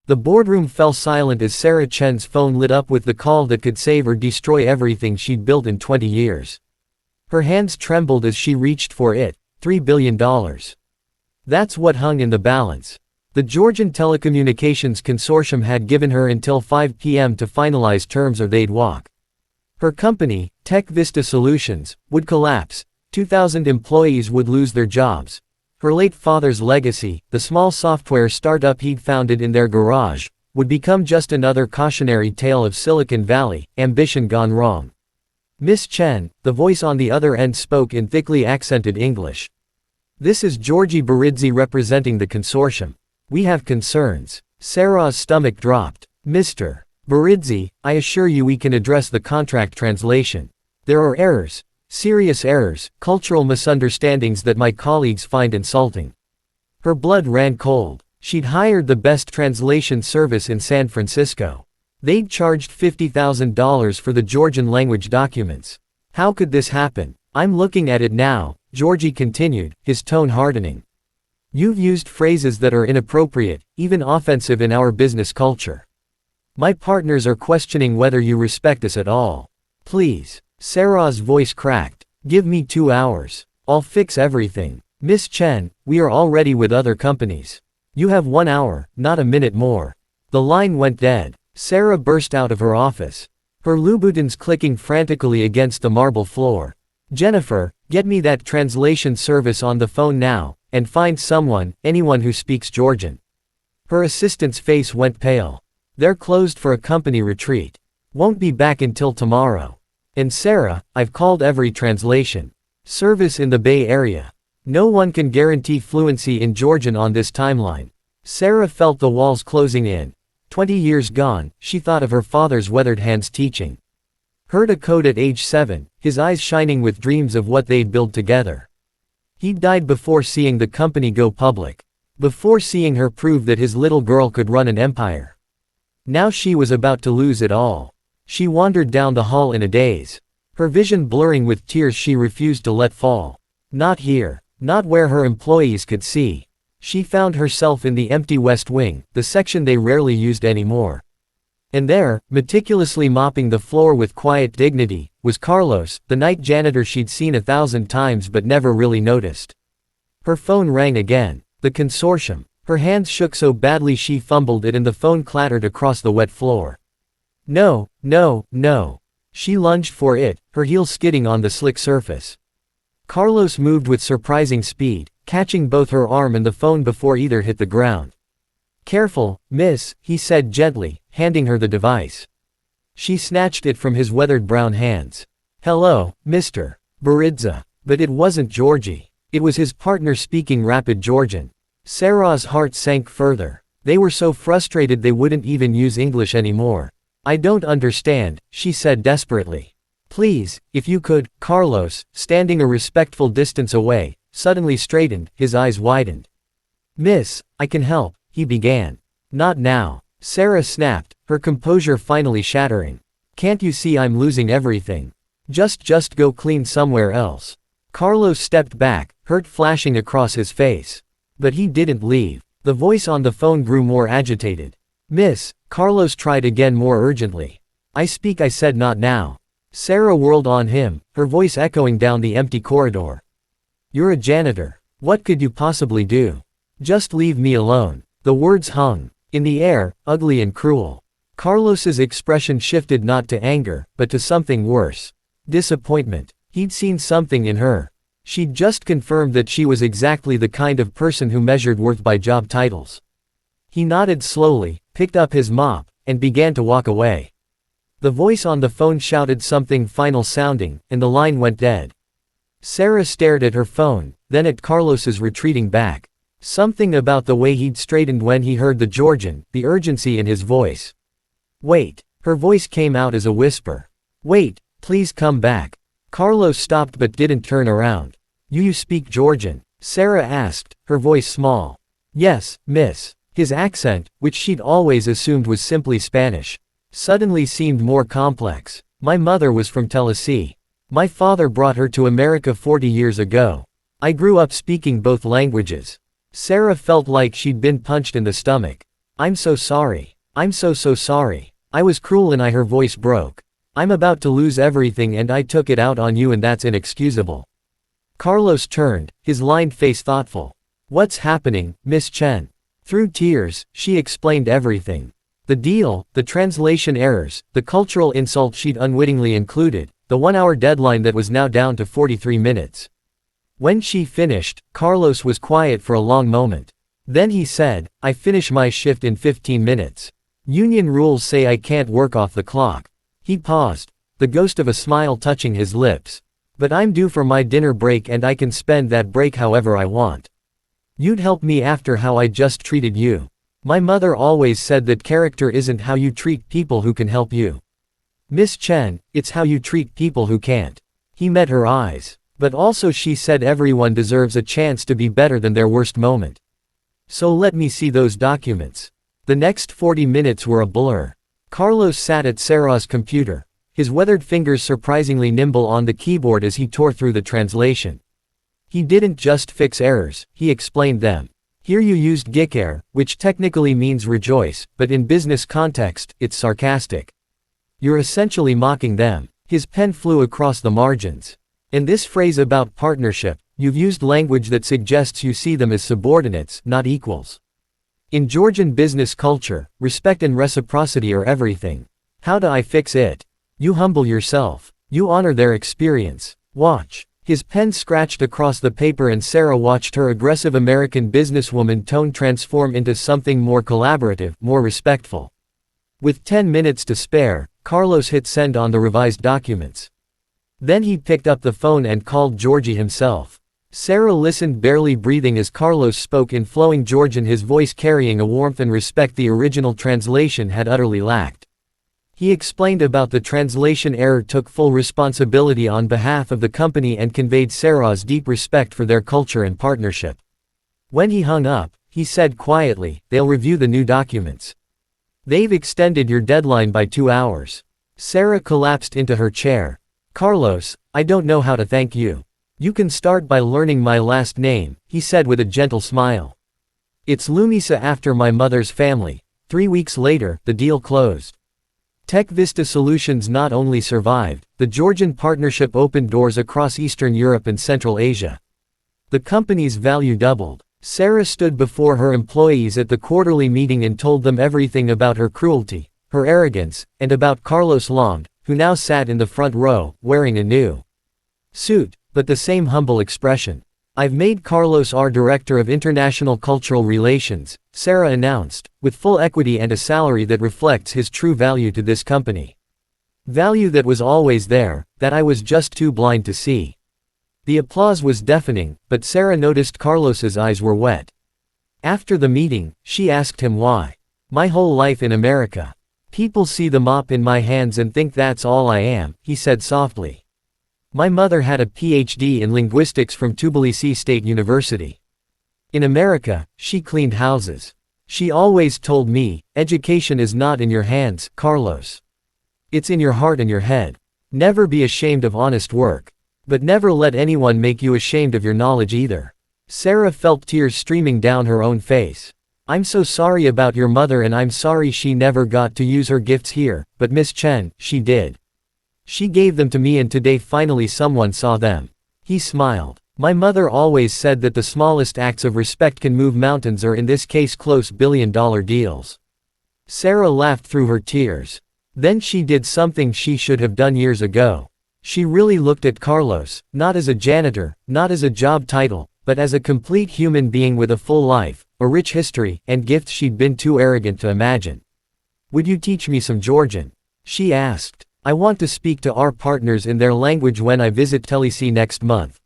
The boardroom fell silent as Sarah Chen's phone lit up with the call that could save or destroy everything she'd built in 20 years. Her hands trembled as she reached for it. $3 billion. That's what hung in the balance. The Georgian Telecommunications Consortium had given her until 5 p.m. to finalize terms or they'd walk. Her company, Tech Vista Solutions, would collapse. 2,000 employees would lose their jobs. Her late father's legacy, the small software startup he'd founded in their garage, would become just another cautionary tale of Silicon Valley, ambition gone wrong. Miss Chen, the voice on the other end spoke in thickly accented English. This is Georgi Baridze representing the consortium. We have concerns. Sarah's stomach dropped. Mr. Baridze, I assure you we can address the contract translation. There are errors. Serious errors, cultural misunderstandings that my colleagues find insulting. Her blood ran cold. She'd hired the best translation service in San Francisco. They'd charged $50,000 for the Georgian language documents. How could this happen? I'm looking at it now, Georgi continued, his tone hardening. You've used phrases that are inappropriate, even offensive in our business culture. My partners are questioning whether you respect us at all. Please. Sarah's voice cracked. Give me 2 hours. I'll fix everything. Miss Chen, we are already with other companies. You have 1 hour, not a minute more. The line went dead. Sarah burst out of her office. Her Louboutins clicking frantically against the marble floor. Jennifer, get me that translation service on the phone now, and find someone, anyone who speaks Georgian. Her assistant's face went pale. They're closed for a company retreat. Won't be back until tomorrow. And Sarah, I've called every translation service in the Bay Area. No one can guarantee fluency in Georgian on this timeline. Sarah felt the walls closing in. 20 years gone, she thought of her father's weathered hands teaching. Heard a code at age 7, his eyes shining with dreams of what they'd build together. He'd died before seeing the company go public. Before seeing her prove that his little girl could run an empire. Now she was about to lose it all. She wandered down the hall in a daze. Her vision blurring with tears she refused to let fall. Not here. Not where her employees could see. She found herself in the empty West Wing, the section they rarely used anymore. And there, meticulously mopping the floor with quiet dignity, was Carlos, the night janitor she'd seen 1,000 times but never really noticed. Her phone rang again. The consortium. Her hands shook so badly she fumbled it and the phone clattered across the wet floor. No, no, no. She lunged for it, her heels skidding on the slick surface. Carlos moved with surprising speed, catching both her arm and the phone before either hit the ground. Careful, miss, he said gently, handing her the device. She snatched it from his weathered brown hands. Hello, Mr. Baridze. But it wasn't Georgi. It was his partner speaking rapid Georgian. Sarah's heart sank further. They were so frustrated they wouldn't even use English anymore. I don't understand, she said desperately. Please, if you could. Carlos, standing a respectful distance away, suddenly straightened, his eyes widened. Miss, I can help, he began. Not now. Sarah snapped, her composure finally shattering. Can't you see I'm losing everything? Just go clean somewhere else. Carlos stepped back, hurt flashing across his face. But he didn't leave. The voice on the phone grew more agitated. Miss, Carlos tried again more urgently. I said not now. Sarah whirled on him, her voice echoing down the empty corridor. You're a janitor. What could you possibly do? Just leave me alone. The words hung in the air, ugly and cruel. Carlos's expression shifted not to anger, but to something worse. Disappointment. He'd seen something in her. She'd just confirmed that she was exactly the kind of person who measured worth by job titles. He nodded slowly, picked up his mop, and began to walk away. The voice on the phone shouted something final sounding, and the line went dead. Sarah stared at her phone, then at Carlos's retreating back. Something about the way he'd straightened when he heard the Georgian, the urgency in his voice. Wait. Her voice came out as a whisper. Wait, please come back. Carlos stopped but didn't turn around. You speak Georgian? Sarah asked, her voice small. Yes, miss. His accent, which she'd always assumed was simply Spanish, suddenly seemed more complex. My mother was from Tennessee. My father brought her to America 40 years ago. I grew up speaking both languages. Sarah felt like she'd been punched in the stomach. I'm so sorry. I'm so sorry. I was cruel and her voice broke. I'm about to lose everything and I took it out on you and that's inexcusable. Carlos turned, his lined face thoughtful. What's happening, Miss Chen? Through tears, she explained everything. The deal, the translation errors, the cultural insult she'd unwittingly included, the 1-hour deadline that was now down to 43 minutes. When she finished, Carlos was quiet for a long moment. Then he said, I finish my shift in 15 minutes. Union rules say I can't work off the clock. He paused, the ghost of a smile touching his lips. But I'm due for my dinner break and I can spend that break however I want. You'd help me after how I just treated you. My mother always said that character isn't how you treat people who can help you. Miss Chen, it's how you treat people who can't. He met her eyes. But also she said everyone deserves a chance to be better than their worst moment. So let me see those documents. The next 40 minutes were a blur. Carlos sat at Sarah's computer, his weathered fingers surprisingly nimble on the keyboard as he tore through the translation. He didn't just fix errors, he explained them. Here you used "gicare," which technically means rejoice, but in business context, it's sarcastic. You're essentially mocking them. His pen flew across the margins. In this phrase about partnership, you've used language that suggests you see them as subordinates, not equals. In Georgian business culture, respect and reciprocity are everything. How do I fix it? You humble yourself. You honor their experience. Watch. His pen scratched across the paper and Sarah watched her aggressive American businesswoman tone transform into something more collaborative, more respectful. With 10 minutes to spare, Carlos hit send on the revised documents. Then he picked up the phone and called Georgie himself. Sarah listened, barely breathing as Carlos spoke in flowing Georgian, his voice carrying a warmth and respect the original translation had utterly lacked. He explained about the translation error, took full responsibility on behalf of the company and conveyed Sarah's deep respect for their culture and partnership. When he hung up, he said quietly, they'll review the new documents. They've extended your deadline by 2 hours. Sarah collapsed into her chair. Carlos, I don't know how to thank you. You can start by learning my last name, he said with a gentle smile. It's Lumisa, after my mother's family. 3 weeks later, the deal closed. Tech Vista Solutions not only survived, the Georgian partnership opened doors across Eastern Europe and Central Asia. The company's value doubled. Sarah stood before her employees at the quarterly meeting and told them everything about her cruelty, her arrogance, and about Carlos Long, who now sat in the front row, wearing a new suit, but the same humble expression. I've made Carlos our Director of International Cultural Relations, Sarah announced, with full equity and a salary that reflects his true value to this company. Value that was always there, that I was just too blind to see. The applause was deafening, but Sarah noticed Carlos's eyes were wet. After the meeting, she asked him why. My whole life in America. People see the mop in my hands and think that's all I am, he said softly. My mother had a PhD in linguistics from Tbilisi State University. In America, she cleaned houses. She always told me, education is not in your hands, Carlos. It's in your heart and your head. Never be ashamed of honest work. But never let anyone make you ashamed of your knowledge either. Sarah felt tears streaming down her own face. I'm so sorry about your mother and I'm sorry she never got to use her gifts here, but Miss Chen, she did. She gave them to me and today finally someone saw them. He smiled. My mother always said that the smallest acts of respect can move mountains, or in this case close billion-dollar deals. Sarah laughed through her tears. Then she did something she should have done years ago. She really looked at Carlos, not as a janitor, not as a job title, but as a complete human being with a full life, a rich history, and gifts she'd been too arrogant to imagine. Would you teach me some Georgian? She asked. I want to speak to our partners in their language when I visit Tbilisi next month.